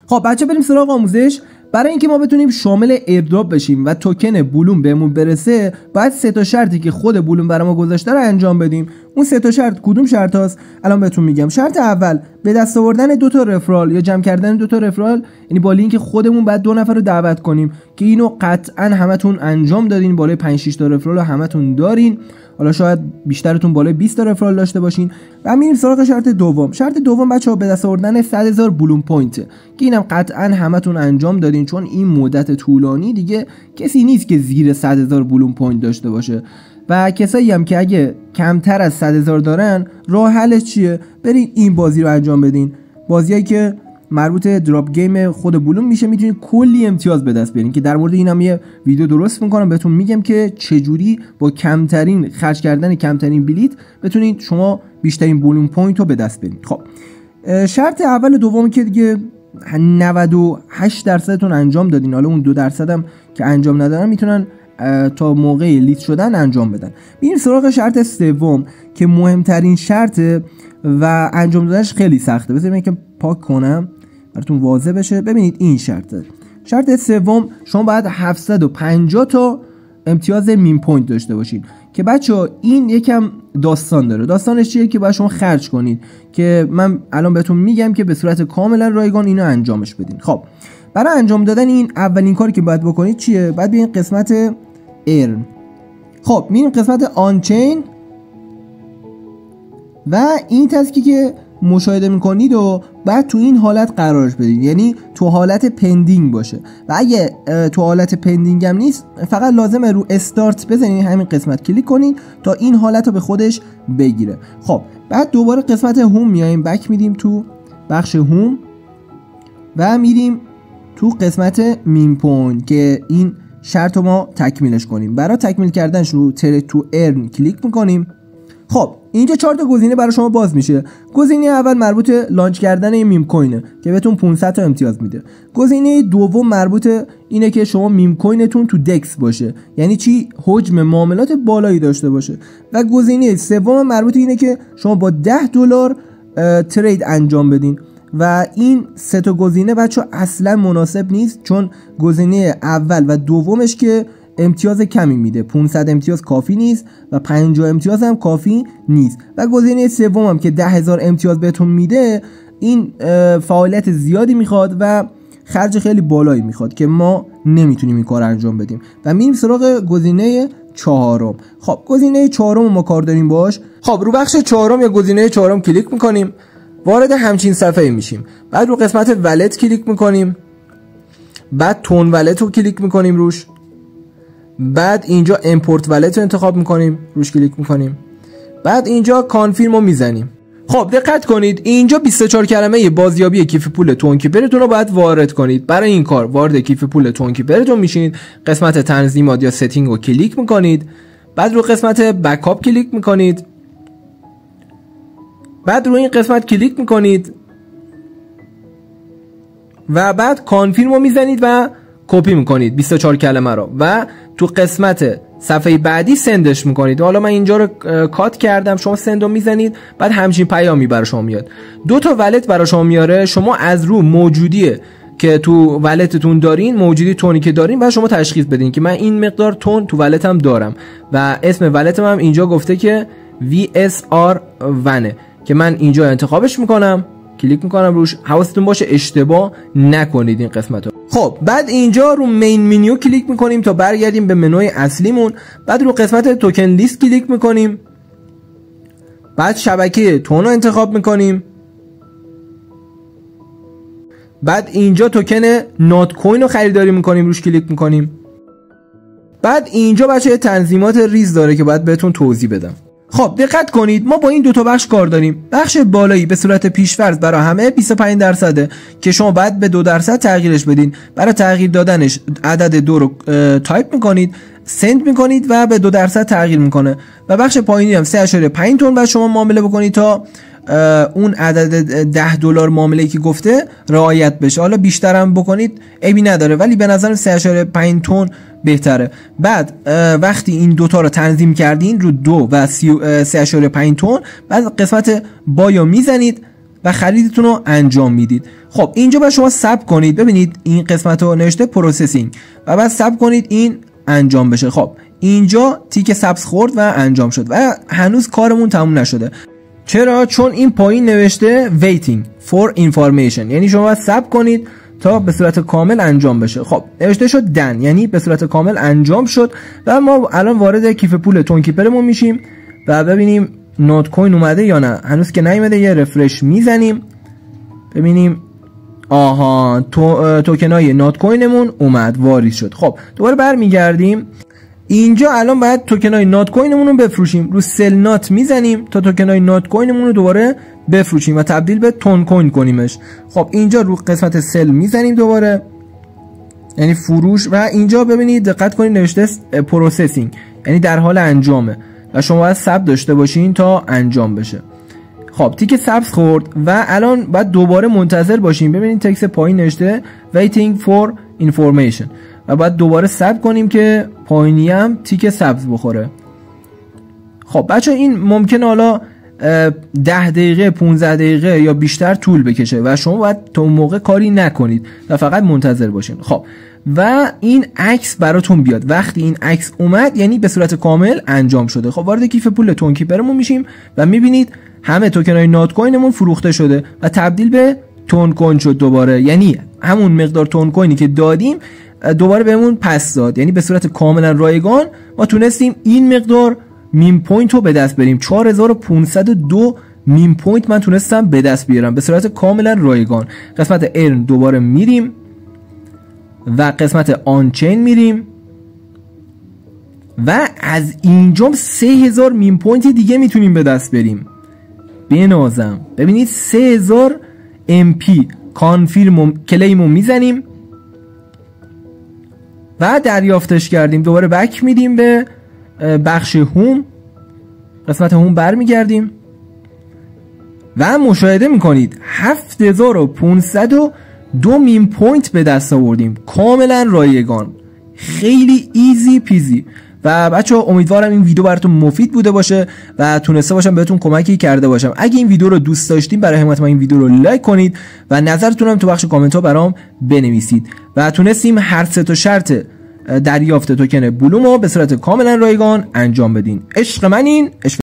خب بچه بریم سراغ آموزش. برای اینکه ما بتونیم شامل ایردراپ بشیم و توکن بلوم بهمون برسه، باید 3 تا شرطی که خود بلوم برای ما گذاشته رو انجام بدیم. اون 3 تا شرط کدوم شرط هاست؟ الان بهتون میگم. شرط اول به دست آوردن 2 تا رفرال یا جمع کردن 2 تا رفرال، یعنی با لینک خودمون بعد 2 نفر رو دعوت کنیم که اینو قطعا همتون انجام دادین. بالای 5 6 تا رفرال همتون دارین، حالا شاید بیشترتون بالای 20 تا رفرال داشته باشین. و میریم سراغ شرط دوم. شرط دوم بچه‌ها به دست آوردن 100,000 بلوم پوینت که اینم قطعا همتون انجام دادین، چون این مدت طولانی دیگه کسی نیست که زیر 100,000 بلوم پوینت داشته باشه. و کسایی هم که اگه کمتر از 100,000 دارن، راه حلش چیه؟ برین این بازی رو انجام بدین. بازیایی که مربوط دراپ گیم خود بلوم میشه، میتونید کلی امتیاز به دست بیارین که در مورد اینم یه ویدیو درست میکنم، بهتون میگم که چجوری با کمترین خرج کردن کمترین بلیت بتونید شما بیشترین بلوم پوینت رو به دست بیارین. خب شرط اول دومی که دیگه 98% تون انجام دادین، حالا اون 2% هم که انجام ندادن میتونن تا موقع لیست شدن انجام بدن. بریم سراغ شرط سوم که مهمترین شرطه و انجام دادنش خیلی سخته. بذارید که پاک کنم براتون واضح بشه. ببینید این شرطه. شرط سوم شما باید 750 تا امتیاز مین پوینت داشته باشین که بچه‌ها این یکم داستان داره. داستانش چیه که باید شما خرج کنید که من الان بهتون میگم که به صورت کاملا رایگان اینو انجامش بدین. خب برای انجام دادن این اولین کاری که باید بکنید چیه؟ باید بیاین قسمت ارن. خب میریم قسمت آنچین و این تسکی که مشاهده میکنید و بعد تو این حالت قرارش بدید، یعنی تو حالت پندینگ باشه. و اگه تو حالت پندینگ هم نیست، فقط لازمه رو استارت بزنید، همین قسمت کلیک کنین تا این حالت رو به خودش بگیره. خب بعد دوباره قسمت هوم میایم، بک میدیم تو بخش هوم و میریم تو قسمت مین پوینت که این شرط رو ما تکمیلش کنیم. برای تکمیل کردنش رو تو ارن کلیک میکنیم. خب اینجا 4 تا گزینه برای شما باز میشه. گزینه اول مربوط لانچ کردن این میم کوینه که بهتون 500 تا امتیاز میده. گزینه دوم مربوط اینه که شما میم کوینتون تو دکس باشه، یعنی چی؟ حجم معاملات بالایی داشته باشه. و گزینه سوم مربوط اینه که شما با $10 ترید انجام بدین. و این 3 تا گزینه بچه اصلا مناسب نیست، چون گزینه اول و دومش که امتیاز کمی میده، 500 امتیاز کافی نیست و 50 امتیاز هم کافی نیست. و گزینه سوم هم که 10,000 امتیاز بهتون میده، این فعالیت زیادی میخواد و خرج خیلی بالایی میخواد که ما نمیتونیم این کار انجام بدیم. و میریم سراغ گزینه چهارم. خب گزینه چهارم ما کار داریم باش. خب رو بخش چهارم یا گزینه چهارم کلیک میکنیم، وارد همچین صفحه میشیم. بعد رو قسمت ولت کلیک میکنیم، بعد تون ولت رو کلیک میکنیم روش، بعد اینجا امپورت ولت رو انتخاب میکنیم، روش کلیک میکنیم، بعد اینجا کانفirm رو میزنیم. خب دقت کنید اینجا 24 کلمه بازیابی کیف پول تونکیپرتون رو باید وارد کنید. برای این کار وارد کیف پول تونکیپرتون میشینید، قسمت تنظیمات یا ستینگ رو کلیک میکنید، بعد رو قسمت بکاپ کلیک میکنید، بعد روی این قسمت کلیک میکنید و بعد کانفirm رو میزنید و کپی میکنید 24 کلمه رو و تو قسمت صفحه بعدی سندش میکنید. حالا من اینجا رو کات کردم، شما سند رو میزنید، بعد همچین پیامی برای شما میاد. 2 تا ولت برای شما میاره. شما از رو موجودیه که تو ولتتون دارین، موجودی تونی که دارین، بعد شما تشخیص بدین که من این مقدار تون تو ولتم دارم و اسم ولتم هم اینجا گفته که VSR ونه که من اینجا انتخابش میکنم، کلیک میکنم روش. حواستون باشه اشتباه نکنید این قسمت رو. خب بعد اینجا رو مین منیو کلیک میکنیم تا برگردیم به منوی اصلیمون. بعد رو قسمت توکن لیست کلیک میکنیم، بعد شبکه تون رو انتخاب میکنیم، بعد اینجا توکن نات کوین رو خریداری میکنیم، روش کلیک میکنیم. بعد اینجا بچه تنظیمات ریز داره که باید بهتون توضیح بدم. خب دقت کنید ما با این 2 تا بخش کار داریم. بخش بالایی به صورت پیش‌فرض برای همه 25% که شما باید به 2% تغییرش بدین. برای تغییر دادنش عدد 2 رو تایپ میکنید، سند میکنید و به 2% تغییر میکنه. و بخش پایینی هم 3.5 تون باید شما معامله بکنید تا اون عدد $10 معامله‌ای که گفته رعایت بشه. حالا بیشتر هم بکنید عیبی نداره، ولی به نظر 3.5 تون بهتره. بعد وقتی این 2 تا رو تنظیم کردین رو 2 و 3.5 تون، بعد قسمت بایو میزنید، و خریدتون رو انجام میدید. خب اینجا باید شما ثبت کنید. ببینید این قسمت رو نوشته پروسسینگ و بعد ثبت کنید این انجام بشه. خب اینجا تیک سبز خورد و انجام شد و هنوز کارمون تموم نشده. چرا؟ چون این پایین نوشته waiting for information، یعنی شما باید ثبت کنید تا به صورت کامل انجام بشه. خب نوشته شد دن، یعنی به صورت کامل انجام شد و ما الان وارد کیف پول تون کیپرمون میشیم و ببینیم نوت کوین اومده یا نه. هنوز که نیومده، یه رفرش میزنیم ببینیم. آها توکنای نوت کوینمون اومد، واریز شد. خب دوباره برمیگردیم اینجا. الان باید توکنای نوت کوینمون رو بفروشیم. رو سل نات میزنیم تا توکنای نوت کوینمون رو دوباره بفروشیم و تبدیل به تون کوین کنیمش. خب اینجا رو قسمت سل میزنیم دوباره، یعنی فروش. و اینجا ببینید دقت کنید نوشته پروسسینگ، یعنی در حال انجامه و شما باید ثبت داشته باشین تا انجام بشه. خب تیک سبز خورد و الان باید دوباره منتظر باشیم. ببینید تکست پایین نوشته waiting for information و باید دوباره ثبت کنیم که پایینی هم تیک سبز بخوره. خب بچه این ممکنه حالا 10 دقیقه 15 دقیقه یا بیشتر طول بکشه و شما باید تا اون موقع کاری نکنید و فقط منتظر باشین. خب و این عکس براتون بیاد. وقتی این عکس اومد یعنی به صورت کامل انجام شده. خب وارد کیف پول تون کیپرمون میشیم و میبینید همه توکنای نوت کوینمون فروخته شده و تبدیل به تون کوین شد دوباره، یعنی همون مقدار تون کوینی که دادیم دوباره بهمون پس داد. یعنی به صورت کاملا رایگان ما تونستیم این مقدار میم پوینت رو به دست بریم. 4502 میم پوینت من تونستم به دست بیارم به صورت کاملا رایگان. قسمت ارن دوباره میریم و قسمت آنچین میریم و از اینجا 3000 میم پوینت دیگه میتونیم به دست بریم. بنازم ببینید 3000 MP کانفirm کلیمو میزنیم و دریافتش کردیم. دوباره بک میدیم به بخش هوم، قسمت هوم برمیگردیم و مشاهده میکنید 7502 میم پوینت به دست آوردیم کاملا رایگان، خیلی ایزی پیزی. و بچه‌ها امیدوارم این ویدیو براتون مفید بوده باشه و تونسته باشم بهتون کمکی کرده باشم. اگه این ویدیو رو دوست داشتین برای حمایت من این ویدیو رو لایک کنید و نظرتون هم تو بخش کامنت ها برام بنویسید. و تونستیم هر سه تا شرط دریافت توکن بلوم رو به صورت کاملا رایگان انجام بدین. عشق منین.